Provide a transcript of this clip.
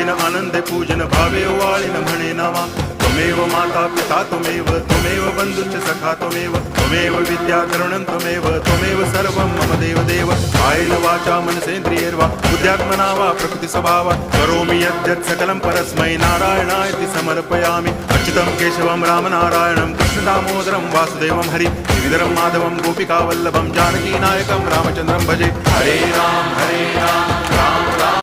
पूजेन आनंदे पूजन भावे वाळिन म्हणे नामा त्वमेव माता पिता त्वमेव बंधुश्च सखा त्वमेव विद्या तरुणं त्वमेव सर्वं मम देव कायेन वाचा मनसेन्द्रियैर्वा बुद्ध्यात्मना वा प्रकृति स्वभावात् करोमि यद्यत् सकलं परस्मै नारायणायति समर्पयामि अच्युतं केशवं रामनारायणं कृष्णदामोदरं वासुदेवं हरि गिरिधरं माधवं गोपिकावल्लभं जानकीनायकं रामचन्द्रं भजे हरे राम राम राम